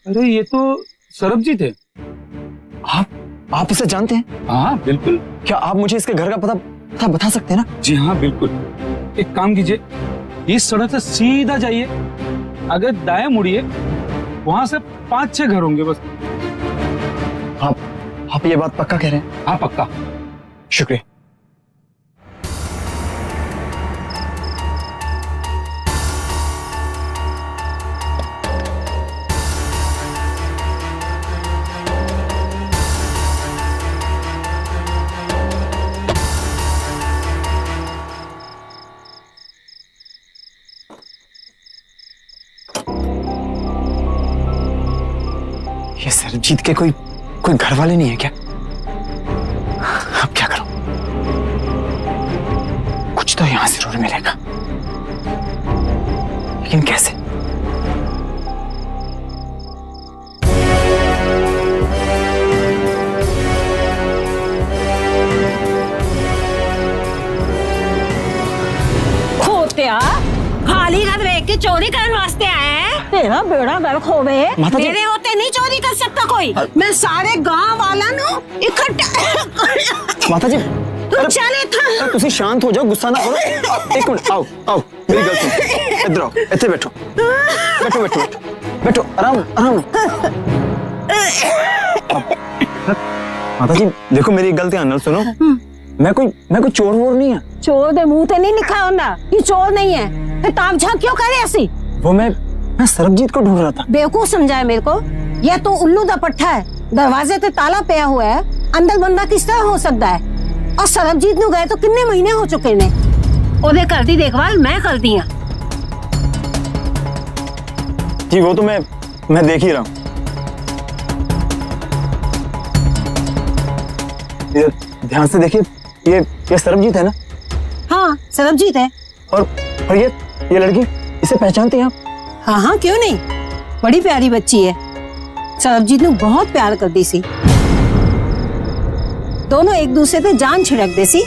अरे ये तो सरबजीत है। आप इसे जानते हैं? हाँ बिल्कुल। क्या आप मुझे इसके घर का पता बता सकते हैं ना? जी हाँ बिल्कुल। एक काम कीजिए, इस सड़क से सीधा जाइए, अगर दाएं मुड़िए, वहां से 5-6 घर होंगे बस। आप ये बात पक्का कह रहे हैं? हाँ पक्का। शुक्रिया। ये सरबजीत के कोई घर वाले नहीं है क्या? अब क्या करूं? कुछ तो यहां जरूर मिलेगा, लेकिन कैसे? खोतिया खाली घर देख के चोरी करने वास्ते आए हैं? तेरा बेड़ा गर्क हो गए। मेरे होते नहीं चोरी कर सकता कोई। मैं सारे गांव वाला नु इकट्ठा। माता जी चले था। तुसी शांत हो जाओ, गुस्सा ना करो। एक मिनट, आओ मेरी गल सुनो। इधर आओ, इत्थे बैठो बैठो, आराम। माता जी देखो, मेरी गल ध्यान नाल सुनो। मैं कोई चोर वोर नहीं है। चोर दे मुंह ते नहीं लिखा होना ये चोर नहीं है। फिर ताक झाक क्यों करे ऐसी? वो मैं सरबजीत को ढूंढ रहा था। बेवकूफ समझाए मेरे को। यह तो उल्लू दा पट्ठा है, दरवाजे ते ताला पिया हुआ है, अंदर बंदा किस तरह हो सकता है? और सरबजीत नु गए तो कितने महीने हो चुके ने। ओदे कर दी देखभाल मैं कर दी। जी वो तो मैं देख ही रहा हूँ। ध्यान से देखिए, ये सरबजीत है ना? हाँ सरबजीत है। और ये लड़की, इसे पहचानते हैं आप? हाँ क्यों नहीं, बड़ी प्यारी बच्ची है। सरबजीत ने बहुत प्यार कर दी सी। दोनों एक दूसरे पे जान छिड़क दे सी।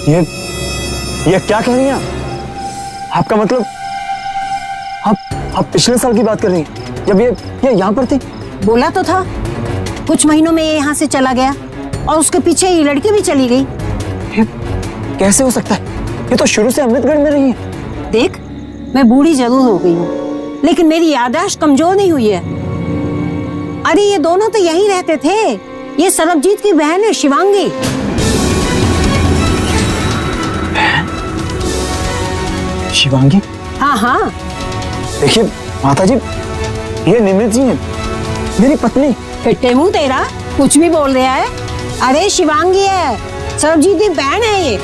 ये क्या कह रही हैं आप? आपका मतलब आप पिछले साल की बात कर रही हैं, जब ये यहाँ पर थी? बोला तो था, कुछ महीनों में ये यहाँ से चला गया और उसके पीछे ये लड़की भी चली गई। कैसे हो सकता है? ये तो शुरू से अमृतगढ़ में रही है। देख, मैं बूढ़ी जरूर हो गई हूँ, लेकिन मेरी याददाश्त कमजोर नहीं हुई है। अरे ये दोनों तो यहीं रहते थे। ये सरबजीत की बहन है शिवांगी। शिवांगी? हाँ। देखिए माता जी, ये निमित जी हैं, मेरी पत्नी। फिट्टे मुंह तेरा, कुछ भी बोल रहा है। अरे शिवांगी है, सरबजीत की बहन है ये।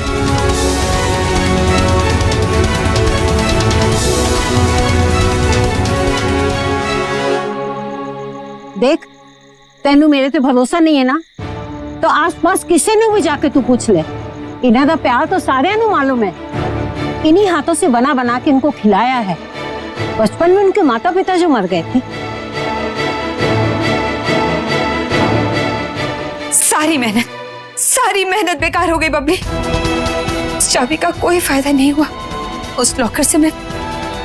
देख, तेनू मेरे ते भरोसा नहीं है ना, तो आसपास किसी ने भी जाके तू पूछ ले। इन्हां दा प्यार तो सारे नू मालूम है। इन्हीं हाथों से बना के इनको खिलाया है। बचपन में उनके माता पिता जो मर गए थे। सारी मेहनत बेकार हो गई बबली। उस चाबी का कोई फायदा नहीं हुआ। उस लॉकर से मैं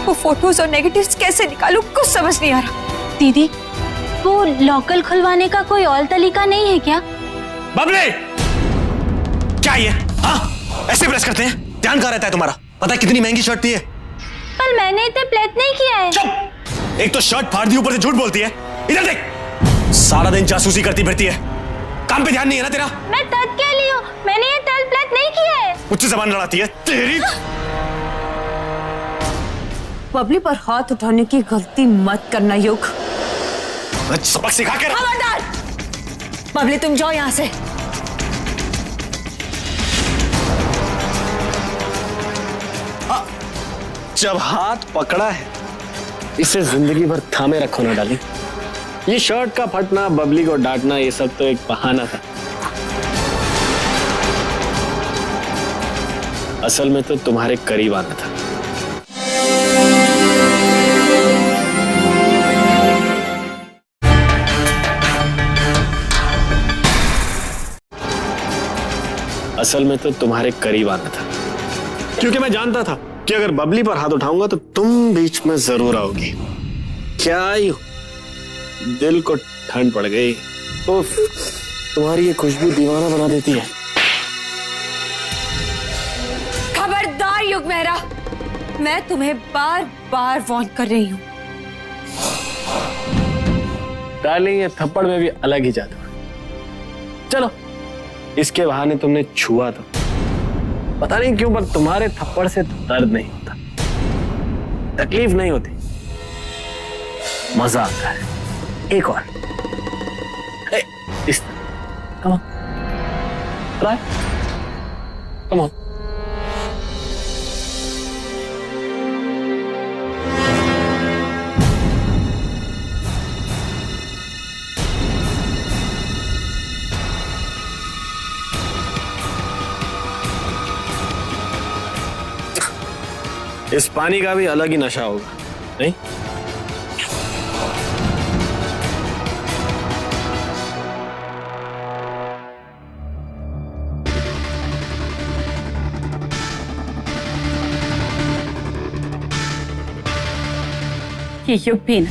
वो फोटोज और नेगेटिव्स कैसे निकालूं, कुछ समझ नहीं आ रहा। दीदी, वो लॉकर खुलवाने का कोई और तरीका नहीं है क्या? बबली, क्या ये? हाँ, ऐसे प्रेस करते हैं? ध्यान कहाँ रहता है तुम्हारा? पता है कितनी महंगी शर्ट थी ये? पर मैंने इतने प्लेट नहीं किया है। चुप! एक तो शर्ट फाड़ दी, ऊपर से झूठ बोलती है। इधर देख, सारा दिन जासूसी करती फिरती है। काम पे ध्यान नहीं है ना तेरा? मैं तद के लिए हूँ, मैंने ये तल प्लेट नहीं किया है। मुझसे जबान लड़ाती है तेरी। बबली पर हाथ उठाने की गलती मत करना युग। सबक सिखा के। खबरदार! बबली तुम जाओ यहाँ से। जब हाथ पकड़ा है, इसे जिंदगी भर थामे रखो ना डाली। ये शर्ट का फटना, बबली को डांटना, ये सब तो एक बहाना था। असल में तो तुम्हारे करीब आना था। असल में तो तुम्हारे करीब आना था, क्योंकि मैं जानता था कि अगर बबली पर हाथ उठाऊंगा तो तुम बीच में जरूर आओगी। क्या आई हो? दिल को ठंड पड़ गई। उफ, तुम्हारी ये खुशबू दीवाना बना देती है। खबरदार युग मेहरा, मैं तुम्हें बार बार वार्न कर रही हूँ। डार्लिंग, ये थप्पड़ में भी अलग ही जादू है। चलो, इसके बहाने तुमने छुआ तो पता नहीं क्यों, पर तुम्हारे थप्पड़ से दर्द नहीं होता, तकलीफ नहीं होती, मजा आता है। एक और इस come on, try, come on. इस पानी का भी अलग ही नशा होगा, नहीं? ये युग भी ना,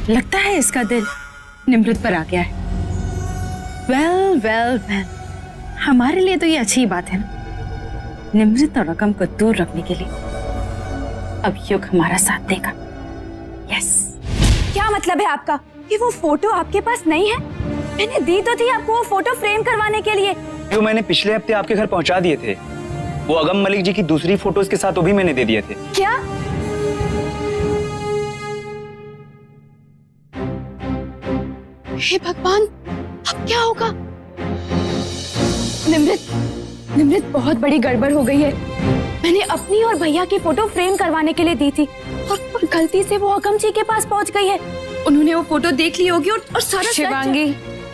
लगता है इसका दिल निमृत पर आ गया है। वेल वेल वेल, हमारे लिए तो ये अच्छी बात है ना, निमृत और रकम को दूर रखने के लिए अब युग हमारा साथ देगा। यस। क्या मतलब है आपका? कि वो फोटो आपके पास नहीं है? मैंने दी तो थी आपको वो फोटो फ्रेम करवाने के लिए। जो मैंने पिछले हफ्ते आपके घर पहुंचा दिए थे, वो अगम मलिक जी की दूसरी फोटोज के साथ वो भी मैंने दे दिए थे। क्या? हे भगवान, अब क्या होगा? निमृत, बहुत बड़ी गड़बड़ हो गई है। मैंने अपनी और भैया की फोटो फ्रेम करवाने के लिए दी थी और गलती से वो अगम जी के पास पहुंच गई है। उन्होंने वो फोटो देख ली होगी और सारा शिवांगी,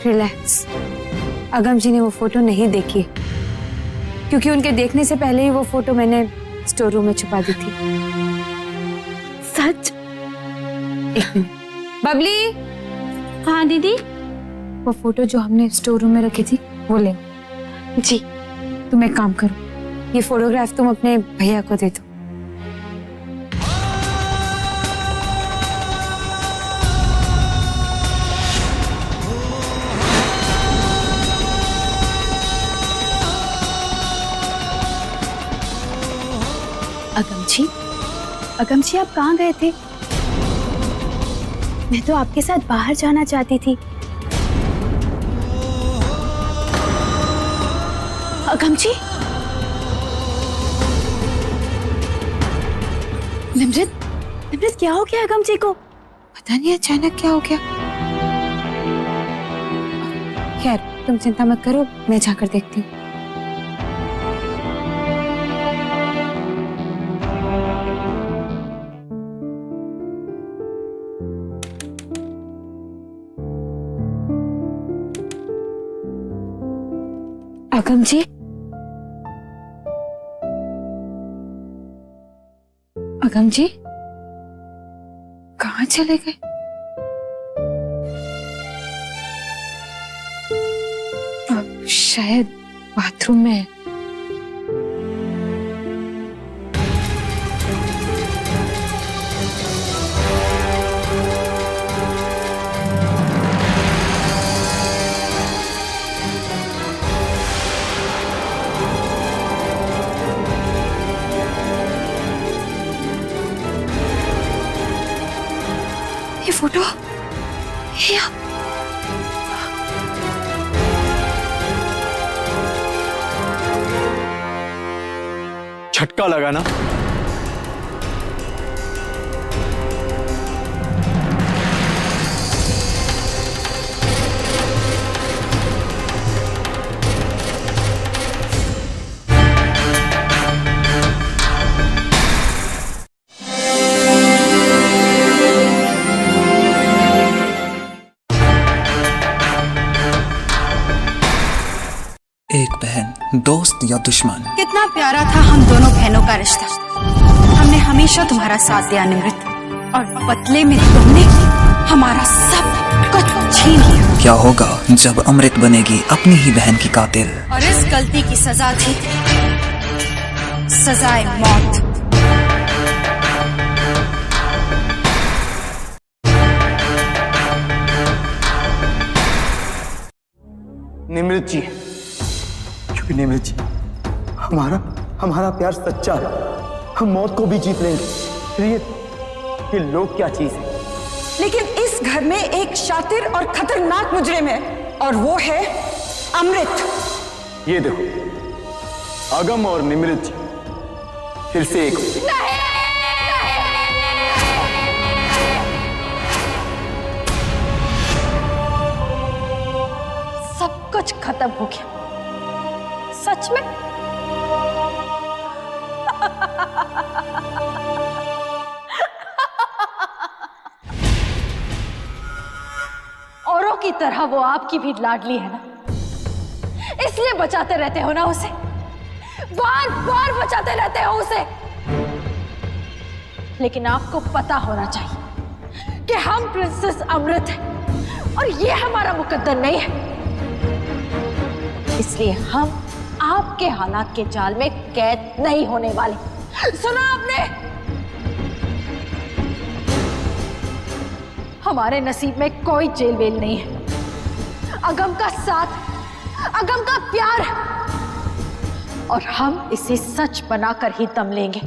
रिलैक्स। अगम जी ने वो फोटो नहीं देखी, क्योंकि उनके देखने से पहले ही वो फोटो मैंने स्टोर रूम में छुपा दी थी। सच? बबली। हाँ दीदी। वो फोटो जो हमने स्टोर रूम में रखी थी वो ले। जी। तुम एक काम करो, ये फोटोग्राफ तुम अपने भैया को दे दो। अगम जी, आप कहाँ गए थे? मैं तो आपके साथ बाहर जाना चाहती थी। अगम जी? निमृत क्या हो गया अगम जी को? पता नहीं अचानक क्या हो गया। खैर, तुम चिंता मत करो, मैं जाकर देखती हूँ। अगम जी? अगम जी कहाँ चले गए? शायद बाथरूम में है। ये फोटो, ये झटका लगा ना? एक बहन, दोस्त या दुश्मन, कितना प्यारा था हम दोनों बहनों का रिश्ता। हमने हमेशा तुम्हारा साथ दिया निमृत, और बदले में तुमने हमारा सब कुछ छीन लिया। क्या होगा जब अमृत बनेगी अपनी ही बहन की कातिल? और इस गलती की सजा थी सजाए मौत। निमृत जी, क्योंकि निमृत जी हमारा प्यार सच्चा है। हम मौत को भी जीत लेंगे। फिर ये लोग क्या चीज है? लेकिन इस घर में एक शातिर और खतरनाक मुजरिम है, और वो है अमृत। ये देखो, अगम और निमृत जी फिर से एक। सब कुछ खत्म हो गया। सच में? औरों की तरह वो आपकी भी लाडली है ना, इसलिए बचाते रहते हो ना उसे, बार बार बचाते रहते हो उसे। लेकिन आपको पता होना चाहिए कि हम प्रिंसेस अमृत हैं और ये हमारा मुकद्दर नहीं है, इसलिए हम आपके हालात के जाल में कैद नहीं होने वाले। सुना आपने? हमारे नसीब में कोई जेल वेल नहीं है। अगम का साथ, अगम का प्यार, और हम इसे सच बनाकर ही दम लेंगे।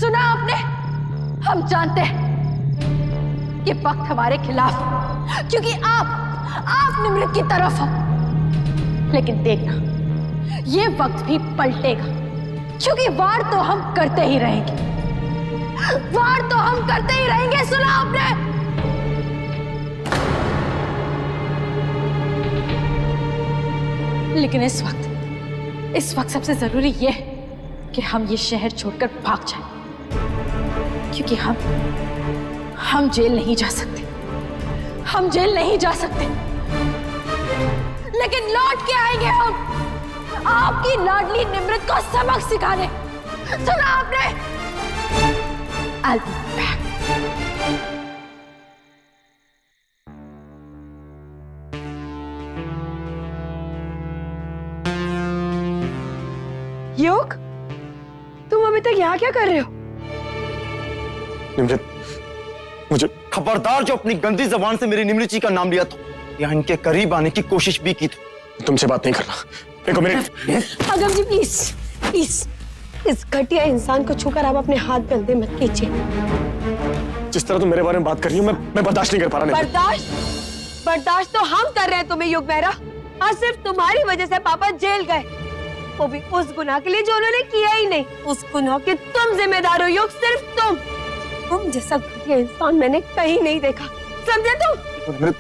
सुना आपने? हम जानते हैं ये वक्त हमारे खिलाफ, क्योंकि आप निमृत की तरफ हो। लेकिन देखना, ये वक्त भी पलटेगा, क्योंकि वार तो हम करते ही रहेंगे, वार तो हम करते ही रहेंगे। सुना आपने? लेकिन इस वक्त सबसे जरूरी यह है कि हम ये शहर छोड़कर भाग जाएं, क्योंकि हम जेल नहीं जा सकते, हम जेल नहीं जा सकते, लेकिन लौट के आएंगे हम आपकी लाडली निमृत को सबक सिखाने। सुना आपने? I'll be back. योग, तुम अभी तक यहाँ क्या कर रहे हो? निमृत, मुझे खबरदार, जो अपनी गंदी जबान से मेरी निमृत जी का नाम लिया था या इनके करीब आने की कोशिश भी की थी। तुमसे बात नहीं करना। देखो मेरे अगम जी, प्लीज प्लीज, इस घटिया इंसान को छूकर आप अपने हाथ गंदे मत कीजिए। जिस तरह तुम मेरे बारे में बात कर रही हो, मैं बर्दाश्त नहीं कर पा रहा। बर्दाश्त तो हम कर रहे हैं तुम्हें योग मेहरा। आज सिर्फ तुम्हारी वजह से पापा जेल गए, वो भी उस गुनाह के लिए जो उन्होंने किया ही नहीं। उस गुनाह के तुम जिम्मेदार हो योग, सिर्फ तुम जैसा घटिया इंसान मैंने कहीं नहीं देखा, समझे तुम?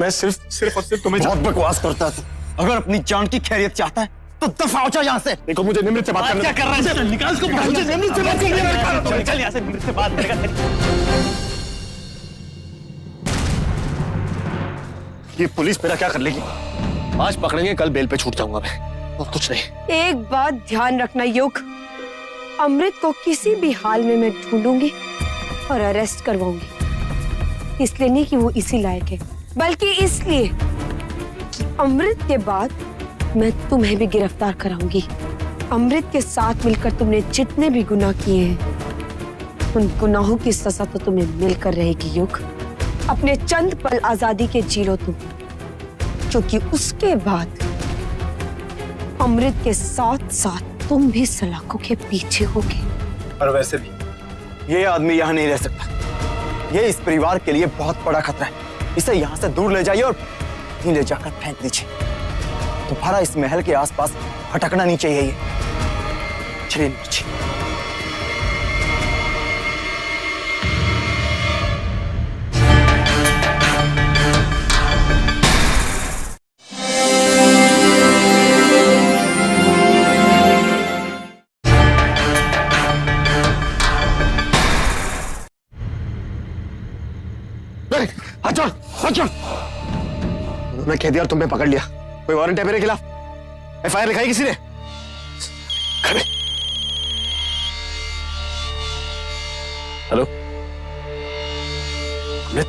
मैं सिर्फ और सिर्फ तुम्हें बहुत बकवास करता है। अगर अपनी जान की खैरियत चाहता है तो दफा हो जा यहाँ से। देखो, मुझे निमृत से बात करना। क्या कर रहा है? निकाल इसको। मुझे निमृत से बात करनी है। चल यहाँ से, निमृत से बात करेगा। ये पुलिस मेरा क्या कर लेगी? आज पकड़ेंगे, कल बेल पे छूट जाऊंगा मैं, और कुछ नहीं। एक बात ध्यान रखना योग, अमृत को किसी भी हाल में मैं ढूंढूंगी और अरेस्ट करवाऊंगी। इसलिए नहीं कि वो इसी लायक है, बल्कि इसलिए कि अमृत के बाद मैं तुम्हें भी गिरफ्तार कराऊंगी। अमृत के साथ मिलकर तुमने जितने भी गुनाह किए हैं, उन गुनाहों की सजा तो तुम्हें मिलकर रहेगी योग। अपने चंद पल आजादी के जी लो तुम, क्योंकि उसके बाद अमृत के साथ साथ तुम भी सलाखों के पीछे होगे। और वैसे भी ये आदमी यहाँ नहीं रह सकता। ये इस परिवार के लिए बहुत बड़ा खतरा है। इसे यहाँ से दूर ले जाइए और यहीं ले जाकर फेंक दीजिए। दोबारा इस महल के आसपास भटकना नहीं चाहिए। ये चलिए नीचे। उन्होंने कह दिया और तुमने पकड़ लिया। कोई वारंट है मेरे खिलाफ? एफआईआर लिखाई किसी ने? हेलो अमृत,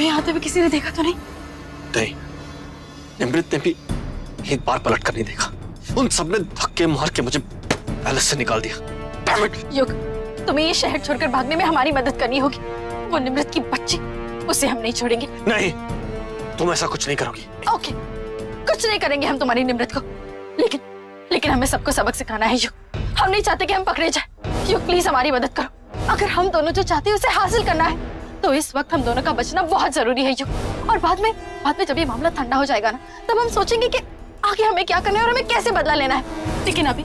हमें आते हुए किसी ने देखा तो नहीं? नहीं, निमृत ने भी एक बार पलट कर नहीं देखा। उन सबने धक्के मार के मुझे पैलेस से निकाल दिया। Damn it! युग, तुम्हें ये शहर छोड़कर भागने में हमारी मदद करनी होगी। वो निमृत की बच्ची, उसे हम नहीं छोड़ेंगे। नहीं, तुम ऐसा कुछ नहीं करोगी। ओके, कुछ नहीं करेंगे हम तुम्हारी निमृत को, लेकिन हमें सबको सबक सिखाना है युग। हम नहीं चाहते कि हम पकड़े जाए। युग प्लीज हमारी मदद करो। अगर हम दोनों जो चाहते हैं उसे हासिल करना है तो इस वक्त हम दोनों का बचना बहुत जरूरी है युग। और बाद में जब ये मामला ठंडा हो जाएगा ना, तब हम सोचेंगे कि आगे हमें क्या करना है और हमें कैसे बदला लेना है। लेकिन अभी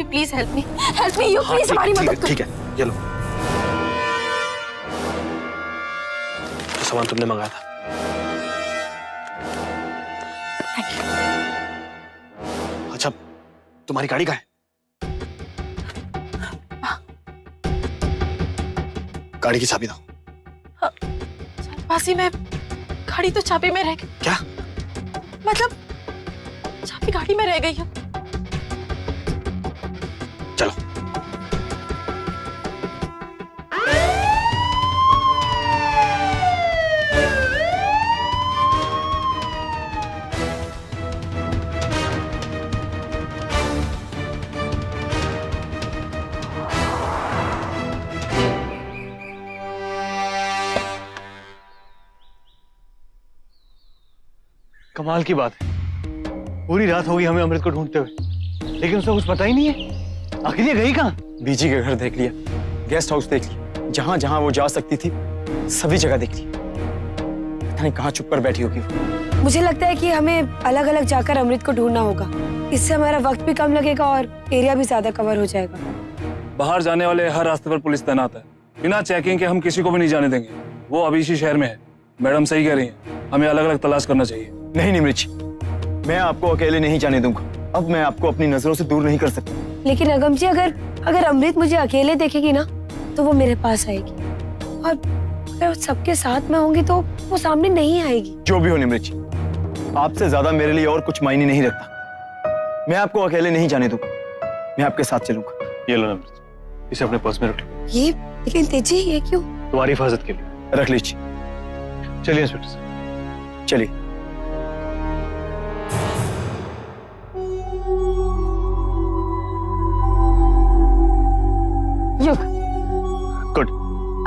प्लीज हेल्प मी युग, प्लीज हमारी मदद करो। ठीक है, ये लो जो सामान तुमने मंगाया था। अच्छा, तुम्हारी गाड़ी कहाँ है? गाड़ी की चाबी दो। पासी में गाड़ी तो चाबी में रह गई। क्या मतलब चाबी गाड़ी में रह गई है। चलो। कमाल की बात है, पूरी रात हो गई हमें अमृत को ढूंढते हुए, लेकिन उसे कुछ पता ही नहीं है। आखिर ये गई कहाँ? बीजी के घर देख लिया, गेस्ट हाउस देख लिया, जहां जहां वो जा सकती थी सभी जगह देख ली। पता नहीं कहां छुप कर बैठी होगी। मुझे लगता है कि हमें अलग अलग जाकर अमृत को ढूंढना होगा। इससे हमारा वक्त भी कम लगेगा और एरिया भी ज्यादा कवर हो जाएगा। बाहर जाने वाले हर रास्ते पर पुलिस तैनात है। बिना चेकिंग के हम किसी को भी नहीं जाने देंगे। वो अभी इसी शहर में है। मैडम सही कह रही हैं, हमें अलग अलग तलाश करना चाहिए। नहीं निमृत जी, मैं आपको अकेले नहीं जाने दूंगा। अब मैं आपको अपनी नजरों से दूर नहीं कर सकता। लेकिन अगम जी, अगर अमृत मुझे अकेले देखेगी ना तो वो मेरे पास आएगी, और अगर सबके साथ में होंगी तो वो सामने नहीं आएगी। जो भी हो निमृत जी, आपसे ज्यादा मेरे लिए और कुछ मायने नहीं रखता। मैं आपको अकेले नहीं जाने दूंगा, मैं आपके साथ चलूंगा। ये लो अमृत, इसे अपने पर्स में रख लो। ये लेकिन तेजी, ये क्यों? तुम्हारी हिफाजत के लिए। रख लीजिए। चलिए इंस्पेक्टर साहब, चलिए। युग, गुड।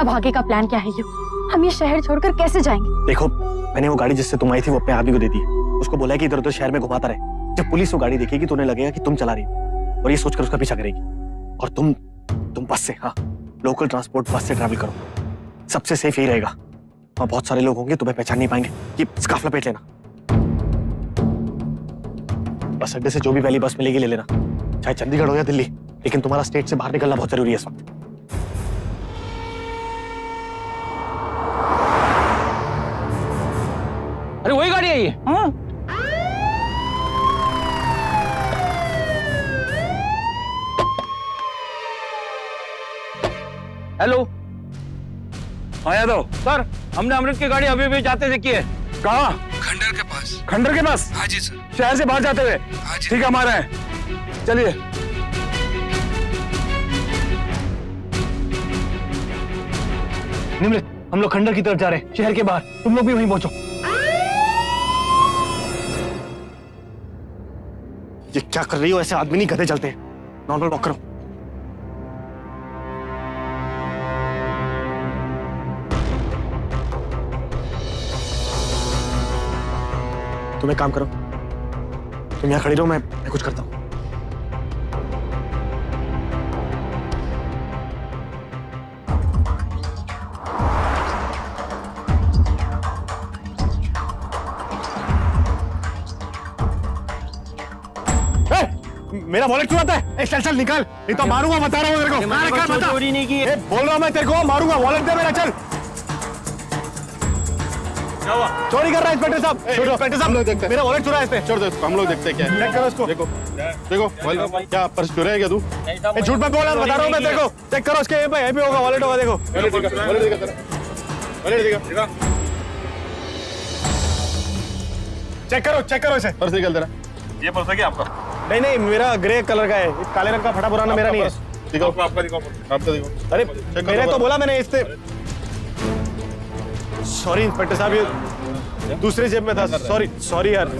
अब आगे का प्लान क्या है युग? हम ये शहर छोड़कर कैसे जाएंगे? देखो, मैंने वो गाड़ी जिससे तुम आई थी वो अपने आदमी को दे दी है। उसको बोला है कि इधर उधर शहर में घुमाता रहे। जब पुलिस वो गाड़ी देखेगी तो उन्हें लगेगा कि तुम चला रही हो और ये सोचकर उसका पीछा करेगी। और तुम बस से, हाँ, लोकल ट्रांसपोर्ट बस से ट्रैवल करो, सबसे सेफ यही रहेगा। वहाँ बहुत सारे लोग होंगे, तुम्हें पहचान नहीं पाएंगे। ये स्कार्फ लपेट लेना। बस अड्डे से जो भी पहली बस मिलेगी ले लेना, चाहे चंडीगढ़ हो या दिल्ली। लेकिन तुम्हारा स्टेट से बाहर निकलना बहुत जरूरी है इस वक्त। अरे वही गाड़ी है ये। हाँ, हेलो। हाँ यादव सर, हमने अमृत की गाड़ी अभी अभी जाते देखी है। कहाँ? खंडर के पास। खंडर के पास? हाँ जी सर। शहर से बाहर जाते हुए? हाँ जी। ठीक है, हमारा है, चलिए। निमृत, हम लोग खंडर की तरफ जा रहे हैं, शहर के बाहर। तुम लोग भी वहीं पहुंचो। ये क्या कर रही हो? ऐसे आदमी नहीं गधे चलते हैं। नॉर्मल वॉक करो। तुम एक काम करो, तुम यहाँ खड़ी रहो, मैं कुछ करता हूँ। मेरा वॉलेट क्यों आता है? चल चल निकाल, नहीं तो मारूंगा, बता रहा हूँ तेरे को। चोरी नहीं की, बोल रहा हूँ मैं तेरे को, मारूंगा। वॉलेट दे मेरा, चल। चोरी कर रहा है इंस्पेक्टर साहब। इंस्पेक्टर साहब, मेरा वॉलेट चुरा है इसने। छोड़ दो इसको, हम लोग देखते हैं क्या है। चेक करो इसको। देखो देखो, क्या पर्स चुरा है क्या तू? झूठ मत बोल, बता रहा हूँ मैं तेरे को। चेक करो उसके यहीं पे होगा, वॉलेट होगा। देखो चेक करो इसे। पर्स निकल तेरा। ये पर्स है क्या आपका? नहीं नहीं, मेरा ग्रे कलर का है, काले रंग का फटा पुराना मेरा नहीं है। दिखाओ, आपका दिखाओ, आपका दिखाओ। अरे मैंने तो बोला, मैंने इससे सॉरी इंस्पेक्टर साहब, ये दूसरे जेब में था। सॉरी यार।